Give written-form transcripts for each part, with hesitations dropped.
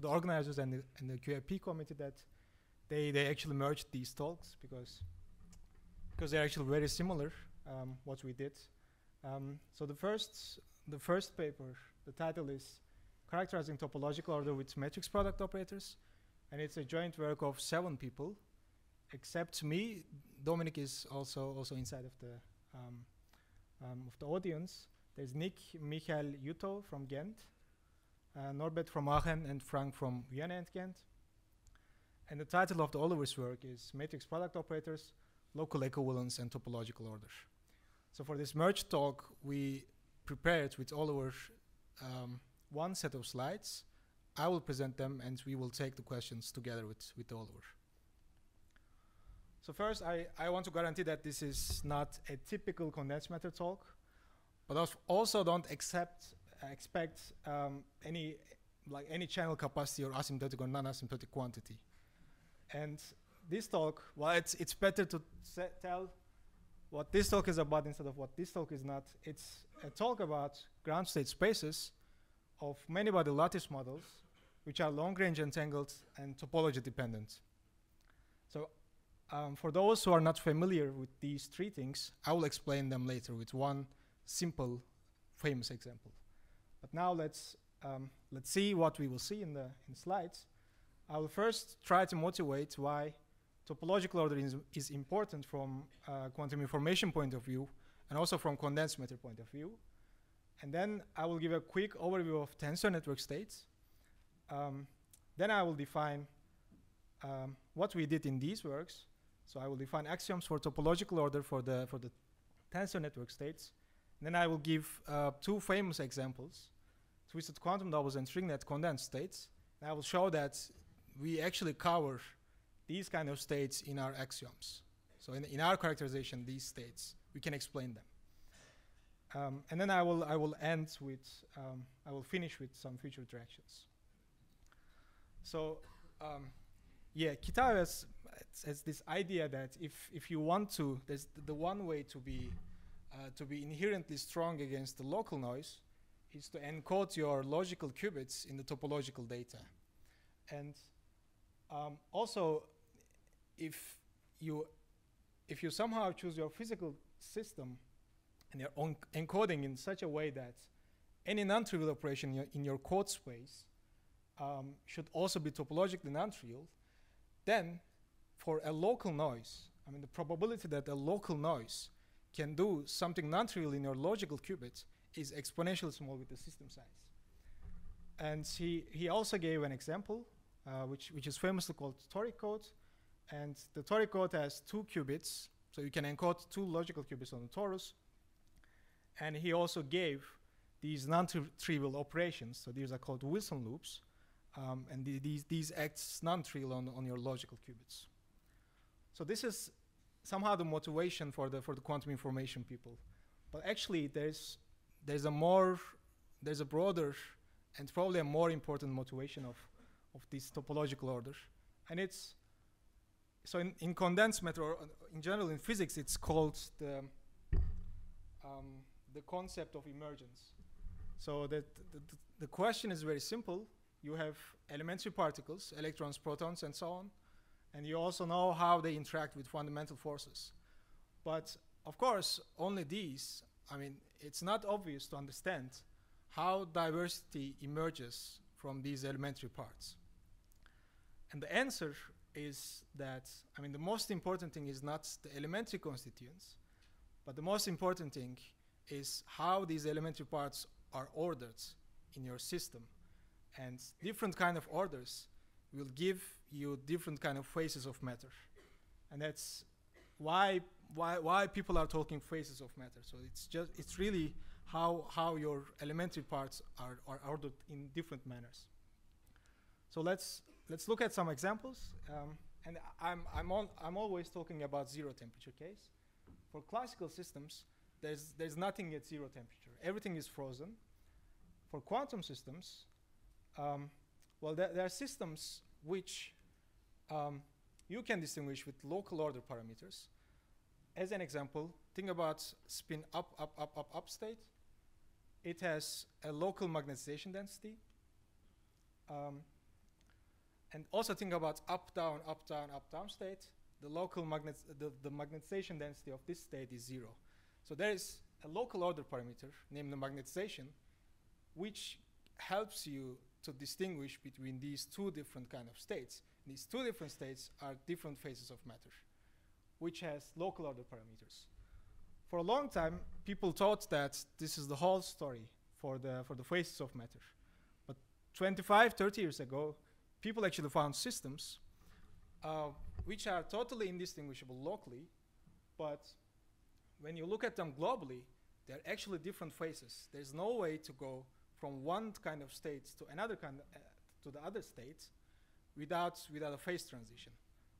the organizers and the QIP committee that they actually merged these talks because they're actually very similar, what we did. So the first paper, the title is Characterizing Topological Order with Matrix Product Operators, and it's a joint work of 7 people, except me. Dominic is also inside of the audience. There's Nick, Michael, Jutho from Ghent, Norbert from Aachen, and Frank from Vienna and Ghent. And the title of the Oliver's work is Matrix Product Operators, Local Equivalence, and Topological Order. So for this merge talk, we prepared with Oliver one set of slides. I will present them, and we will take the questions together with Oliver. So first, I want to guarantee that this is not a typical condensed matter talk, but also don't expect any channel capacity or asymptotic or non-asymptotic quantity. And this talk, well, it's better to tell what this talk is about instead of what this talk is not. It's a talk about ground state spaces of many-body lattice models, which are long-range entangled and topology dependent. So for those who are not familiar with these 3 things, I will explain them later with one simple, famous example. But now let's see what we will see in slides. I will first try to motivate why topological order is important from quantum information point of view and also from condensed matter point of view. And then I will give a quick overview of tensor network states. Then I will define what we did in these works. So I will define axioms for topological order for the tensor network states. And then I will give 2 famous examples, twisted quantum doubles and string-net condensed states. And I will show that we actually cover these kind of states in our axioms. So in our characterization, these states, we can explain them. And then I will end with, I will finish with some future interactions. So yeah, Kitao has this idea that if you want to, there's the one way to be inherently strong against the local noise is to encode your logical qubits in the topological data. And also, if you somehow choose your physical system and you're encoding in such a way that any non-trivial operation in your code space should also be topologically non-trivial, then for a local noise, I mean the probability that a local noise can do something non-trivial in your logical qubit is exponentially small with the system size. And he also gave an example, which is famously called Toric code. And the Toric code has 2 qubits, so you can encode 2 logical qubits on the torus. And he also gave these non-trivial operations, so these are called Wilson loops, and these acts non-trivial on your logical qubits. So this is somehow the motivation for the quantum information people. But actually, there's a broader and probably a more important motivation of this topological order, and it's so in condensed matter or in general in physics it's called the concept of emergence. So that the question is very simple. You have elementary particles, electrons, protons, and so on, and you also know how they interact with fundamental forces. But of course, only these. I mean, it's not obvious to understand how diversity emerges from these elementary parts. And the answer is that, I mean, the most important thing is not the elementary constituents, but the most important thing is how these elementary parts are ordered in your system. And different kind of orders will give you different kind of phases of matter. And that's why people are talking phases of matter. So it's really how your elementary parts are ordered in different manners. So let's look at some examples. And I'm always talking about 0 temperature case. For classical systems, there's nothing at 0 temperature. Everything is frozen. For quantum systems, well, there are systems which you can distinguish with local order parameters. As an example, think about spin up state. It has a local magnetization density. And also think about up, down, up, down, up, down state. The local the magnetization density of this state is 0. So there is a local order parameter named the magnetization, which helps you to distinguish between these two different kind of states. These two different states are different phases of matter, which has local order parameters. For a long time, people thought that this is the whole story for the phases of matter. But 25, 30 years ago, people actually found systems which are totally indistinguishable locally, but when you look at them globally, they're actually different phases. There's no way to go from one kind of state to another kind to the other state without a phase transition.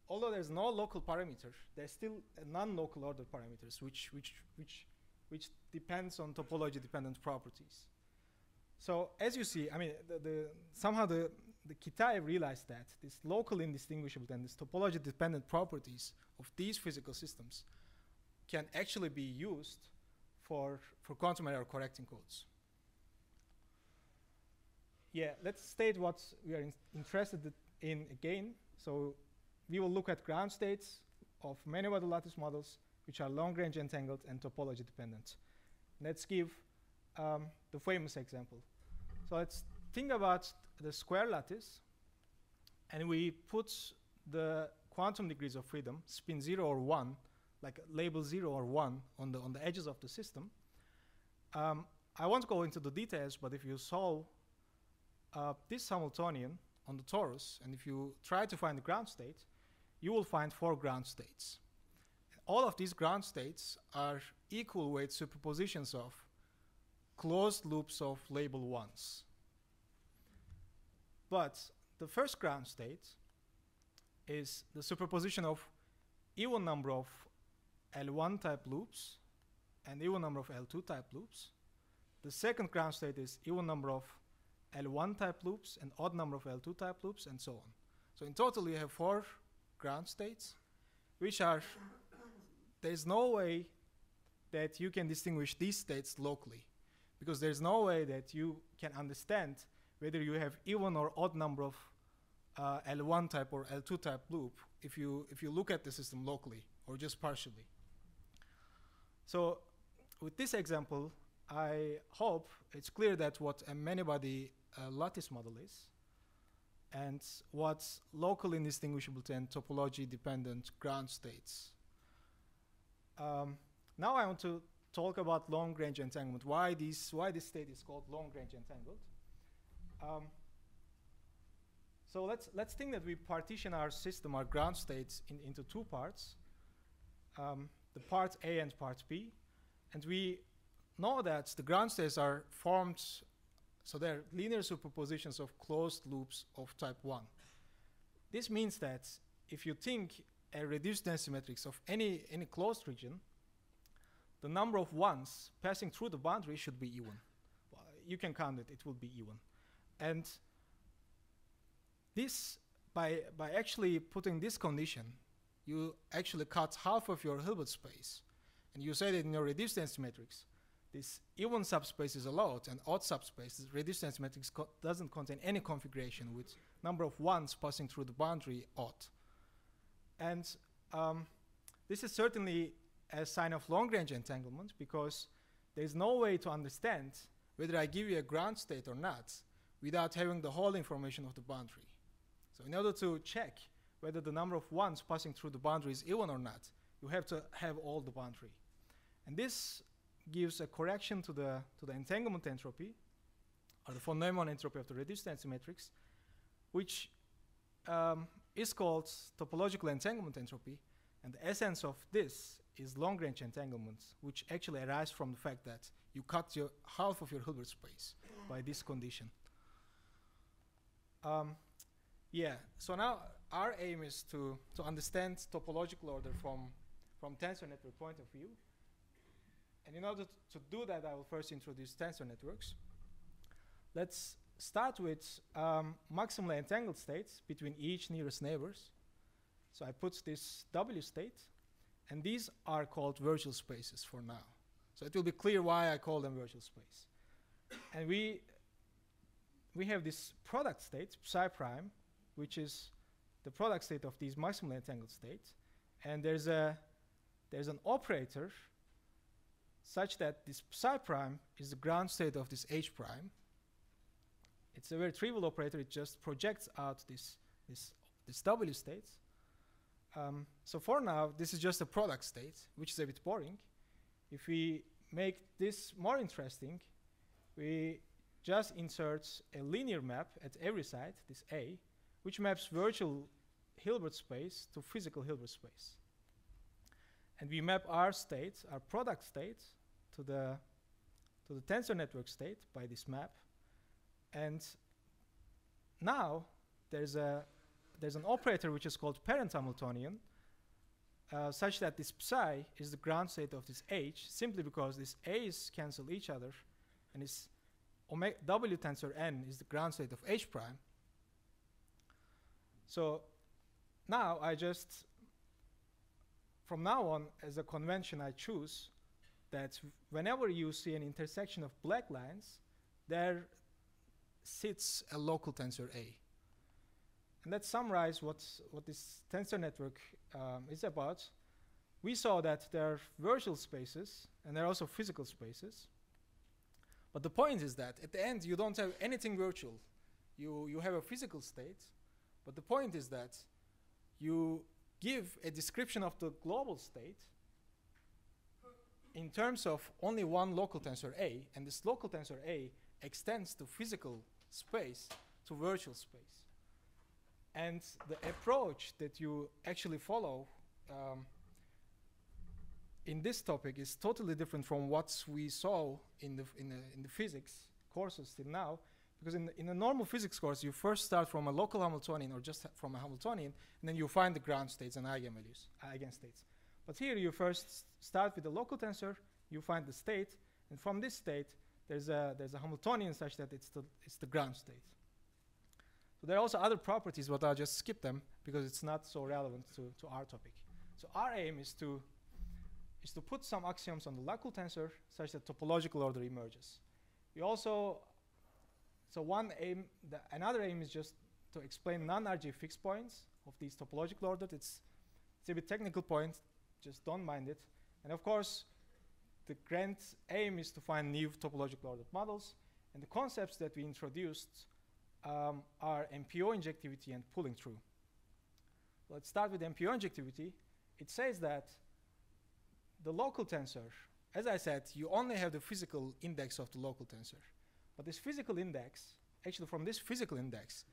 Although there's no local parameter, there's still non-local order parameters which depends on topology-dependent properties. So as you see, I mean, somehow the Kitai realized that this local indistinguishable and this topology-dependent properties of these physical systems can actually be used for quantum error correcting codes. Yeah, let's state what we are interested in again. So we will look at ground states of many-body lattice models, which are long-range entangled and topology-dependent. Let's give the famous example. So let's think about the square lattice, and we put the quantum degrees of freedom, spin 0 or 1, like label 0 or 1 on the edges of the system. I won't go into the details, but if you solve this Hamiltonian on the torus, and if you try to find the ground state, you will find 4 ground states. All of these ground states are equal weight superpositions of closed loops of label 1s. But the first ground state is the superposition of even number of L1 type loops and even number of L2 type loops. The second ground state is even number of L1 type loops and odd number of L2 type loops, and so on. So in total, you have 4 ground states, which are, there's no way that you can distinguish these states locally, because there's no way that you can understand whether you have even or odd number of L1 type or L2 type loop if you look at the system locally or just partially. So with this example, I hope it's clear that what a many-body lattice model is and what's local indistinguishable and topology-dependent ground states. Now I want to talk about long-range entanglement. Why this state is called long-range entangled. So let's think that we partition our system, our ground states, into 2 parts, the part A and part B, and we know that the ground states are formed, so they're linear superpositions of closed loops of type 1. This means that if you think a reduced density matrix of any closed region, the number of ones passing through the boundary should be even. Well, you can count it, it will be even. And this, by actually putting this condition, you actually cut half of your Hilbert space. And you say that in your reduced density matrix, this even subspace is allowed, and odd subspace, this reduced density matrix doesn't contain any configuration with number of ones passing through the boundary odd. And this is certainly a sign of long-range entanglement, because there's no way to understand whether I give you a ground state or not without having the whole information of the boundary. So in order to check whether the number of ones passing through the boundary is even or not, you have to have all the boundary. And this gives a correction to the entanglement entropy, or the von Neumann entropy of the reduced density matrix, which is called topological entanglement entropy. And the essence of this is long-range entanglement, which actually arises from the fact that you cut half of your Hilbert space by this condition. Yeah, so now our aim is to understand topological order from tensor network point of view. And in order to do that, I will first introduce tensor networks. Let's start with maximally entangled states between each nearest neighbors. So I put this W state, and these are called virtual spaces for now. So it will be clear why I call them virtual space. And we have this product state, psi prime, which is the product state of these maximally entangled states, and there's an operator such that this psi prime is the ground state of this H prime. It's a very trivial operator. It just projects out this W states. So for now, this is just a product state, which is a bit boring. If we make this more interesting, we just insert a linear map at every side, this A, which maps virtual Hilbert space to physical Hilbert space. And we map our state, our product state, to the tensor network state by this map. And now there's an operator which is called parent Hamiltonian, such that this psi is the ground state of this H, simply because these A's cancel each other, and this W tensor N is the ground state of H prime. So now from now on, as a convention, I choose that whenever you see an intersection of black lines, there sits a local tensor A. And let's summarize what this tensor network is about. We saw that there are virtual spaces, and there are also physical spaces. But the point is that at the end, you don't have anything virtual. You have a physical state, but the point is that you give a description of the global state in terms of only one local tensor A, and this local tensor A extends to physical space to virtual space. And the approach that you actually follow in this topic is totally different from what we saw in the physics courses till now, because in a normal physics course, you first start from a local Hamiltonian or just from a Hamiltonian, and then you find the ground states and eigenvalues, eigenstates. But here you first start with the local tensor, you find the state, and from this state, there's a Hamiltonian such that it's the ground state. So there are also other properties, but I'll just skip them because it's not so relevant to our topic. So our aim is to put some axioms on the local tensor such that topological order emerges. We also, another aim is just to explain non-RG fixed points of these topological ordered. It's a bit technical point, just don't mind it. And of course, the grand aim is to find new topological ordered models. And the concepts that we introduced are MPO injectivity and pulling through. Let's start with MPO injectivity. It says that the local tensor, as I said, you only have the physical index of the local tensor. But this physical index, actually from this physical index,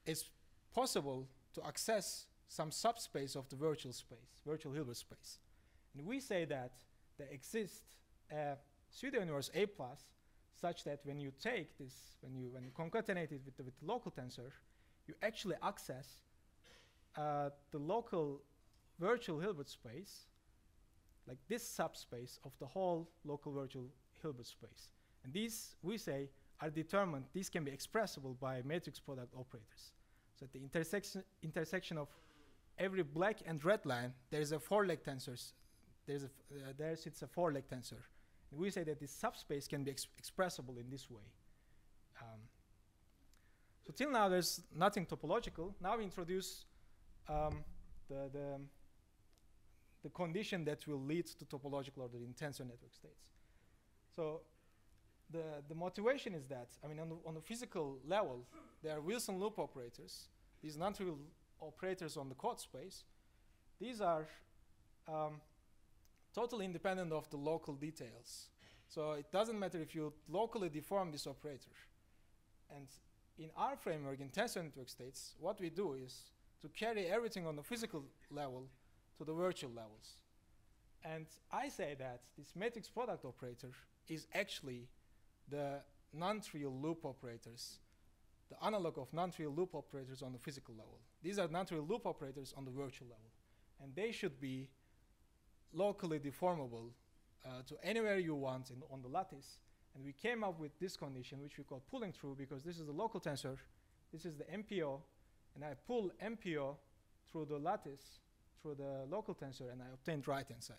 it's possible to access some subspace of the virtual space, virtual Hilbert space. And we say that there exists a pseudo-universe A plus such that when you take this, when you concatenate it with the local tensor, you actually access the local virtual Hilbert space, like this subspace of the whole local virtual Hilbert space. And these, we say, are determined, these can be expressible by matrix product operators. So at the intersection of every black and red line, there is a four-leg tensor. There sits a four-leg tensor. And we say that this subspace can be expressible in this way. So till now, there's nothing topological. Now we introduce the condition that will lead to topological order in tensor network states. So the motivation is that, I mean, on the physical level, there are Wilson loop operators, these non-trivial operators on the chord space. These are totally independent of the local details. So it doesn't matter if you locally deform this operator. And in our framework, in tensor network states, what we do is to carry everything on the physical level to the virtual levels. And I say that this matrix product operator is actually the non-trivial loop operators, the analog of non-trivial loop operators on the physical level. These are non-trivial loop operators on the virtual level. And they should be locally deformable to anywhere you want on the lattice. And we came up with this condition, which we call pulling through, because this is the local tensor, this is the MPO, and I pull MPO through the lattice, through the local tensor, and I obtained right-hand side.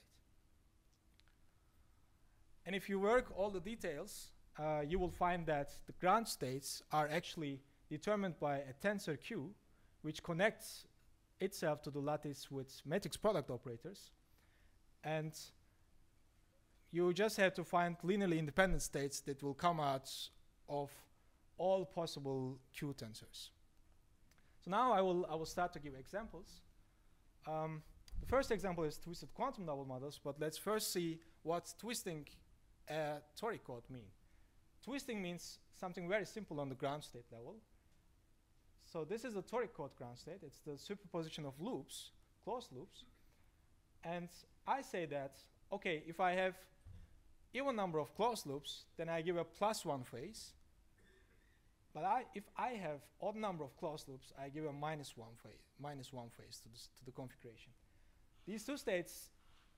And if you work all the details, you will find that the ground states are actually determined by a tensor Q, which connects itself to the lattice with matrix product operators. And you just have to find linearly independent states that will come out of all possible Q tensors. So now I will start to give examples. The first example is twisted quantum double models, but let's first see what twisting toric code mean. Twisting means something very simple on the ground state level. So this is the toric code ground state. It's the superposition of loops, closed loops. And I say that, okay, if I have even number of closed loops, then I give a +1 phase. But if I have odd number of closed loops, I give a -1 phase to the configuration. These two states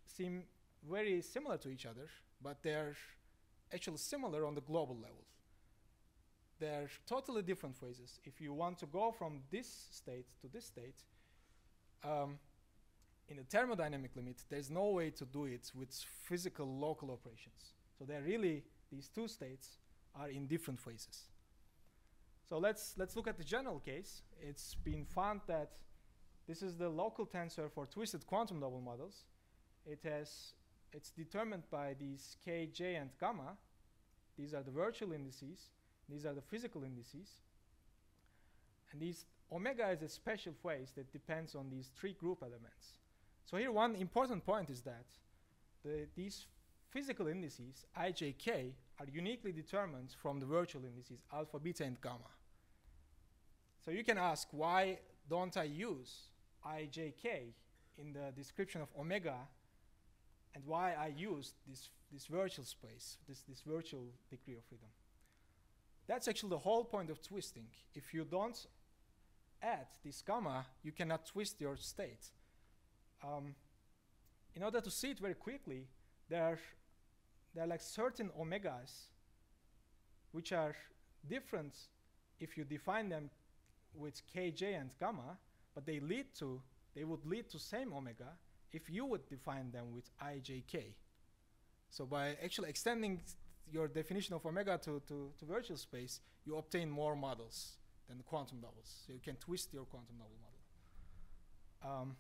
seem very similar to each other, but they're actually similar on the global level. They're totally different phases. If you want to go from this state to this state, in the thermodynamic limit, there's no way to do it with physical local operations. So they're really, these two states are in different phases. So let's look at the general case. It's been found that this is the local tensor for twisted quantum double models. It's determined by these k, j, and gamma. These are the virtual indices. These are the physical indices. And these omega is a special phase that depends on these three group elements. So here one important point is that these physical indices, I, j, k, are uniquely determined from the virtual indices, alpha, beta, and gamma. So you can ask, why don't I use I, j, k in the description of omega, and why I use this virtual space, this virtual degree of freedom? That's actually the whole point of twisting. If you don't add this gamma, you cannot twist your state. In order to see it very quickly, there are like certain omegas which are different if you define them with k, j, and gamma, but they would lead to same omega if you would define them with I, j, k. So by actually extending your definition of omega to virtual space, you obtain more models than the quantum doubles. So you can twist your quantum double model.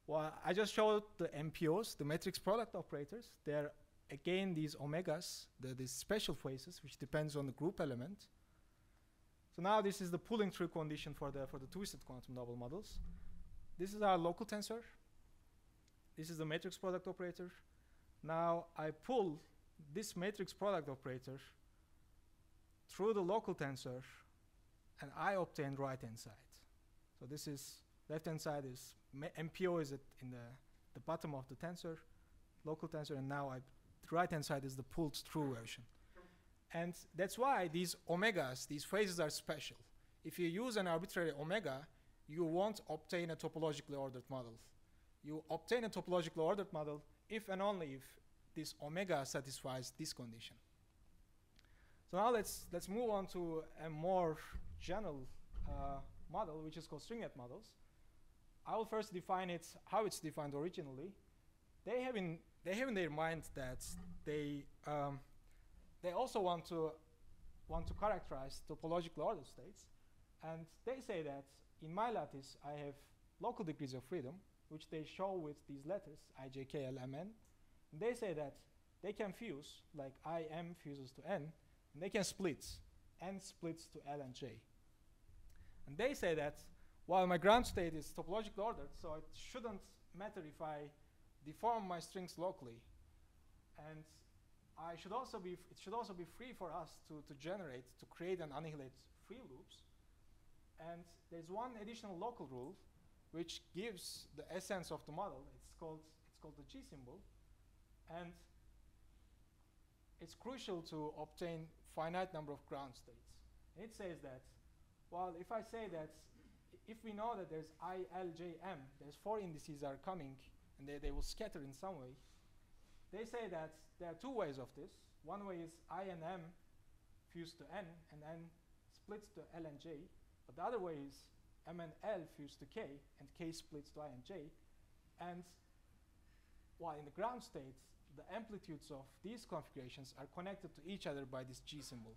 Well, I just showed the MPOS, the matrix product operators. They're again these omegas, these special phases, which depends on the group element. So now this is the pooling tree condition for the twisted quantum double models. This is our local tensor. This is the matrix product operator. Now I pull this matrix product operator through the local tensor, and I obtain right-hand side. So this is left-hand side is MPO is in the bottom of the tensor, local tensor, and now the right-hand side is the pulled through version. And that's why these omegas, these phases are special. If you use an arbitrary omega, you won't obtain a topologically ordered model. You obtain a topologically ordered model if and only if this omega satisfies this condition. So now let's move on to a more general model, which is called stringlet models. I will first define it, how it's defined originally. They have in their mind that they also want to characterize topologically ordered states, and they say that in my lattice I have local degrees of freedom, which they show with these letters I, j, k, l, m, n. And they say that they can fuse, like I, m fuses to n, and they can split. N splits to l and j. And they say that while my ground state is topologically ordered, so it shouldn't matter if I deform my strings locally, and it should also be free for us to create and annihilate free loops. And there's one additional local rule which gives the essence of the model. It's called the G symbol, and it's crucial to obtain finite number of ground states. And it says that, well, if I say that, if we know that there's I, L, J, M, there's 4 indices are coming, and they will scatter in some way. They say that there are 2 ways of this. One way is I and M fuse to N, and N splits to L and J. But the other way is M and L fuse to K, and K splits to I and J. And while in the ground state, the amplitudes of these configurations are connected to each other by this G symbol.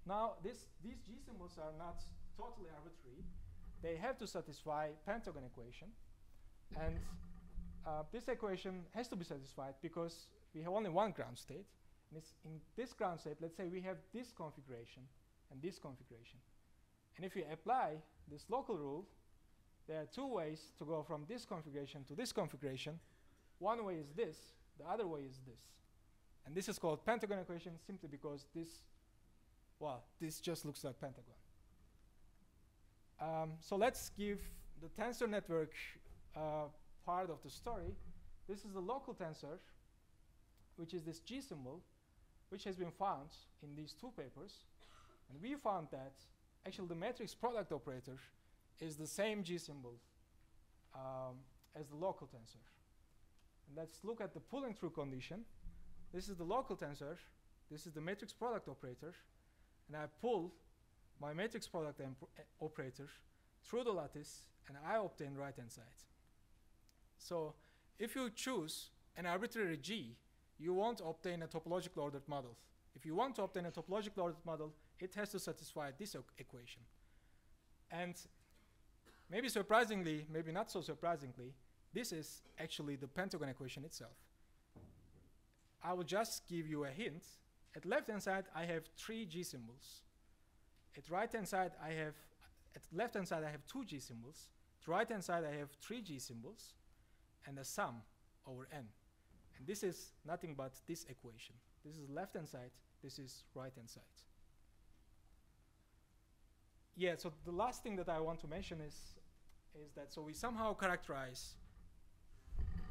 Now, these G symbols are not totally arbitrary. They have to satisfy Pentagon equation. And this equation has to be satisfied because we have only one ground state. And it's in this ground state, let's say we have this configuration and this configuration. And if we apply this local rule, there are two ways to go from this configuration to this configuration. One way is this, the other way is this. And this is called Pentagon equation simply because this, well, this just looks like Pentagon. So let's give the tensor network part of the story. This is the local tensor, which is this G symbol, which has been found in these two papers. And we found that actually the matrix product operator is the same G symbol as the local tensor. And let's look at the pulling through condition. This is the local tensor. This is the matrix product operator. And I pull my matrix product operator through the lattice, and I obtain right-hand side. So if you choose an arbitrary G, you won't obtain a topological ordered model. If you want to obtain a topological ordered model, it has to satisfy this equation. And maybe surprisingly, maybe not so surprisingly, this is actually the Pentagon equation itself. I will just give you a hint. At left-hand side, I have 3 G symbols. At right-hand side, at left-hand side, I have 2 G symbols. At right-hand side, I have 3 G symbols, and a sum over n. And this is nothing but this equation. This is left-hand side. This is right-hand side. Yeah, so the last thing that I want to mention is that so we somehow characterize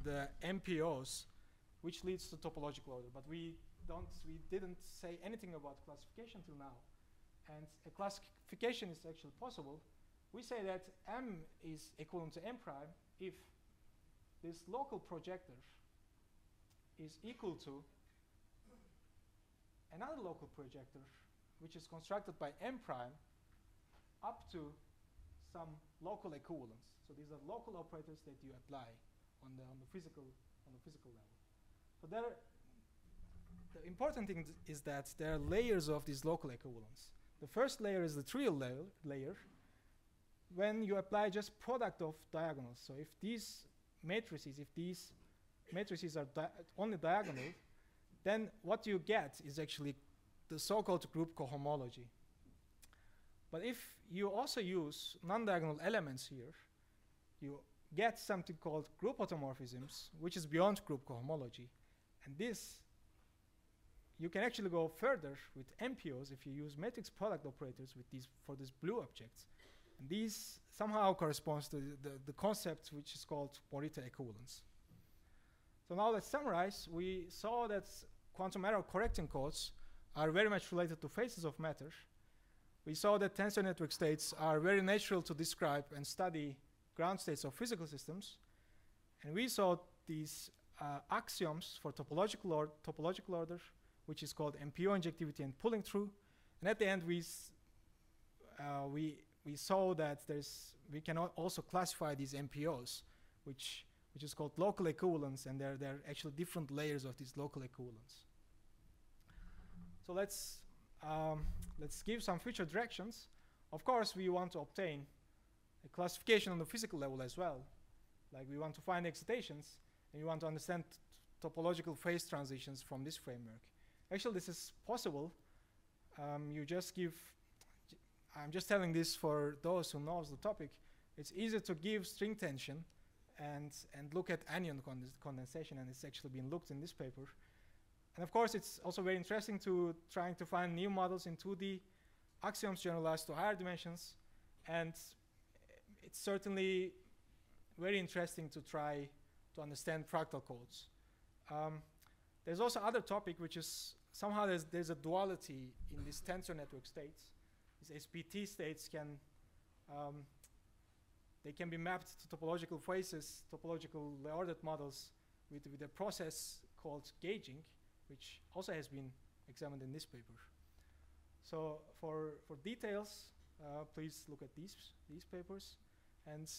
the MPOS, which leads to topological order, but we didn't say anything about classification till now. And a classification is actually possible. We say that M is equivalent to M prime if this local projector is equal to another local projector, which is constructed by M prime up to some local equivalence. So these are local operators that you apply on the physical level. So the important thing is that there are layers of these local equivalence. The first layer is the trivial layer when you apply just product of diagonals. So if these matrices are only diagonal, then what you get is actually the so-called group cohomology. But if you also use non-diagonal elements here, you get something called group automorphisms, which is beyond group cohomology. And this, you can actually go further with MPOs if you use matrix product operators with these for these blue objects. And these somehow corresponds to the concept which is called Morita equivalence. So now let's summarize. We saw that quantum error correcting codes are very much related to phases of matter. We saw that tensor network states are very natural to describe and study ground states of physical systems. And we saw these axioms for topological order, which is called MPO injectivity and pulling through. And at the end, we saw that we can also classify these MPOs, which is called local equivalence, and there are actually different layers of these local equivalence. So let's give some future directions. Of course, we want to obtain a classification on the physical level as well. Like we want to find excitations, and we want to understand topological phase transitions from this framework. Actually, this is possible. I'm just telling this for those who knows the topic. It's easier to give string tension and look at anion condensation, and it's actually been looked in this paper. And of course, it's also very interesting to trying to find new models in 2D, axioms generalized to higher dimensions, and it's certainly very interesting to try to understand fractal codes. There's also other topic, which is somehow there's a duality in these tensor network states. These SPT states they can be mapped to topological phases, topological ordered models with a process called gauging, which also has been examined in this paper. So for details, please look at these papers. And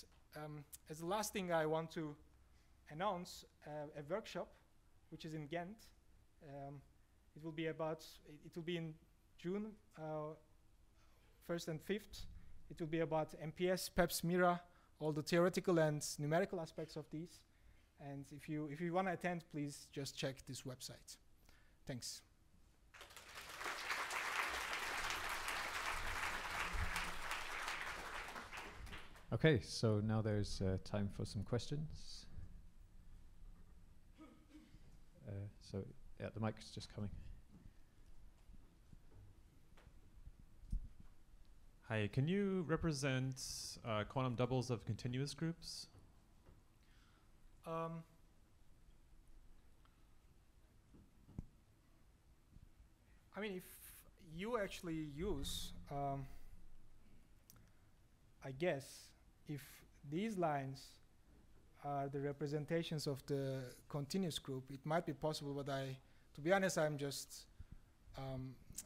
as the last thing, I want to announce a workshop, which is in Ghent. It will be in June 1st and 5th. It will be about MPS, PEPS, MIRA, all the theoretical and numerical aspects of these. And if you want to attend, please just check this website. Thanks. Okay, so now there's time for some questions. So, yeah, the mic's just coming. Hi, can you represent quantum doubles of continuous groups? I mean, if you actually use, I guess, if these lines are the representations of the continuous group, it might be possible, but to be honest, I'm just,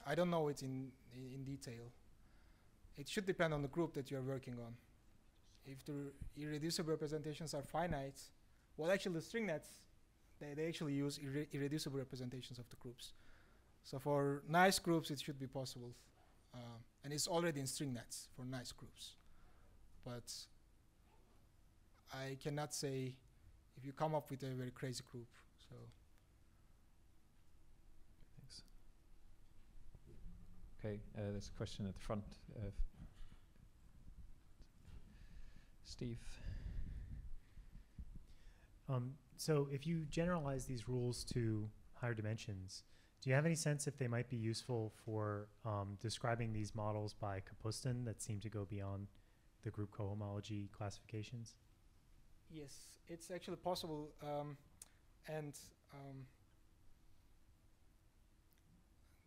I don't know it in detail. It should depend on the group that you're working on. If the irreducible representations are finite, well, actually the string nets, they actually use irreducible representations of the groups. So for nice groups, it should be possible. And it's already in string nets for nice groups. But I cannot say if you come up with a very crazy group. So Thanks. Okay, there's a question at the front. Steve. So if you generalize these rules to higher dimensions, do you have any sense if they might be useful for describing these models by Kapustin that seem to go beyond the group cohomology classifications? yes, it's actually possible. And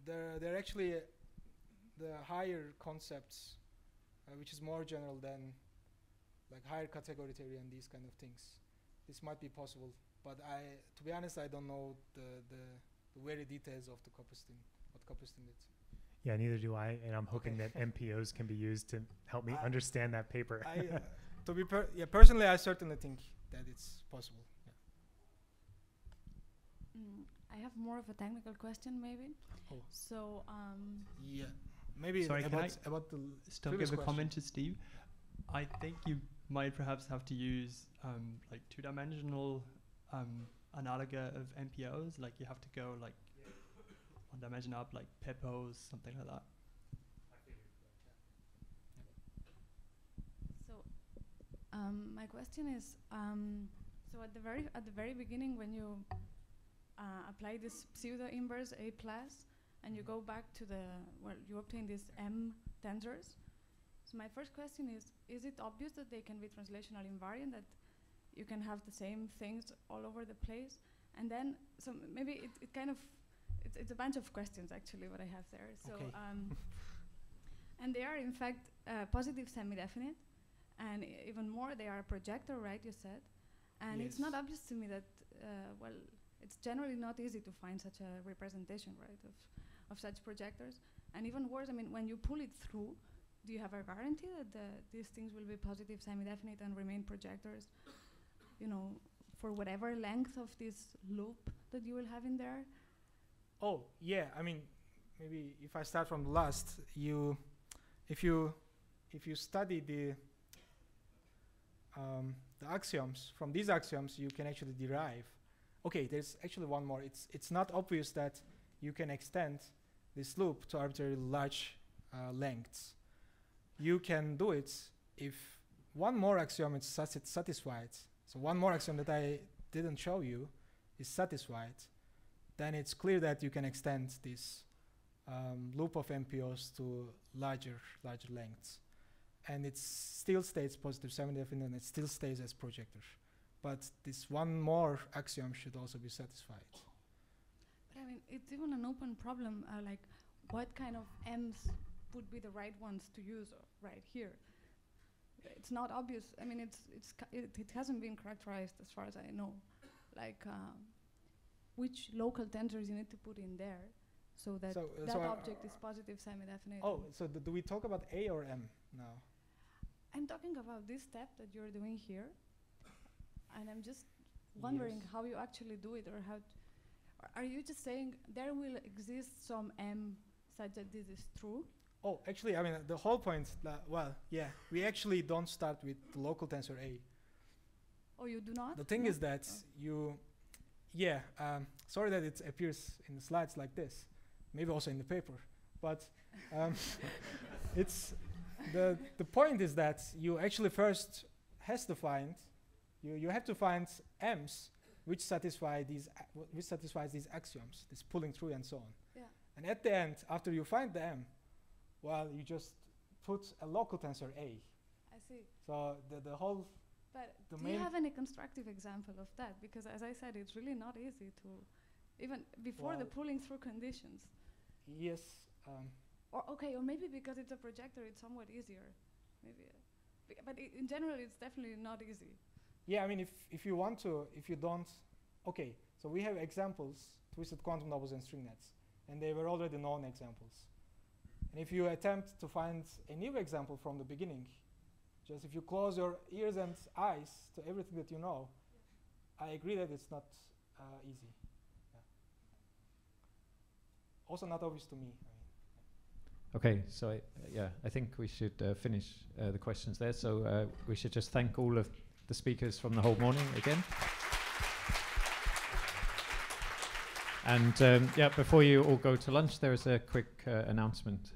there are actually the higher concepts, which is more general than like higher category theory and these kind of things. This might be possible, but to be honest, I don't know the very details of the Kapustin, what Kapustin did. Yeah, neither do I, and I'm hoping that MPOs can be used to help me understand that paper. To be personally, I certainly think that it's possible. Yeah. I have more of a technical question, maybe. Oh. So, yeah, maybe Sorry, about the still previous give a question. comment to Steve. I think you might perhaps have to use like two-dimensional analoga of MPOs. Like you have to go like one dimension up, like PEPOs, something like that. So, my question is, so at the very beginning, when you apply this pseudo inverse A plus, and you go back to you obtain these M tensors. So my first question is it obvious that they can be translational invariant, that you can have the same things all over the place? And then, so maybe it kind of, it's a bunch of questions actually what I have there. So, Okay. and they are in fact positive semi-definite, and even more, they are a projector, right, you said? And Yes. it's not obvious to me that, well, it's generally not easy to find such a representation, right, of such projectors. And even worse, I mean, when you pull it through, do you have a guarantee that these things will be positive semi-definite and remain projectors, you know, for whatever length of this loop that you will have in there? Oh, yeah, I mean, maybe if I start from the last, if you study the axioms, from these axioms you can actually derive. Okay, there's actually one more. It's not obvious that you can extend this loop to arbitrarily large lengths. You can do it if one more axiom is satisfied. So one more axiom that I didn't show you is satisfied. Then it's clear that you can extend this loop of MPOs to larger lengths. And it still stays positive semi-definite, and it still stays as projector. But this one more axiom should also be satisfied. But I mean, it's even an open problem, like what kind of M's would be the right ones to use right here? It's not obvious. I mean, it hasn't been characterized as far as I know. Like which local tensors you need to put in there so that that object is positive semi-definite. Oh, so do we talk about A or M now? I'm talking about this step that you're doing here, and I'm just wondering how you actually do it, or how. Are you just saying there will exist some M such that this is true? Oh, actually, I mean, the whole point, well, yeah, we actually don't start with the local tensor A. Oh, you do not? The thing No? is that sorry that it appears in the slides like this, maybe also in the paper, but it's the point is that you actually first has to find you have to find M's which satisfies these axioms, this pulling through and so on. Yeah. And at the end, after you find the M, well, you just put a local tensor A. I see. So the whole But the do you main have any constructive example of that? Because as I said, it's really not easy to, even before the Well- pulling through conditions. yes. Or okay, or maybe because it's a projector, it's somewhat easier. Maybe, but in general, it's definitely not easy. Yeah, I mean, if you want to, if you don't, okay. So we have examples, twisted quantum doubles and string nets, and they were already known examples. And if you attempt to find a new example from the beginning, just if you close your ears and eyes to everything that you know, I agree that it's not easy. Yeah. Also not obvious to me. I mean. Okay, so I think we should finish the questions there. So we should just thank all of the speakers from the whole morning again. And before you all go to lunch, there is a quick announcement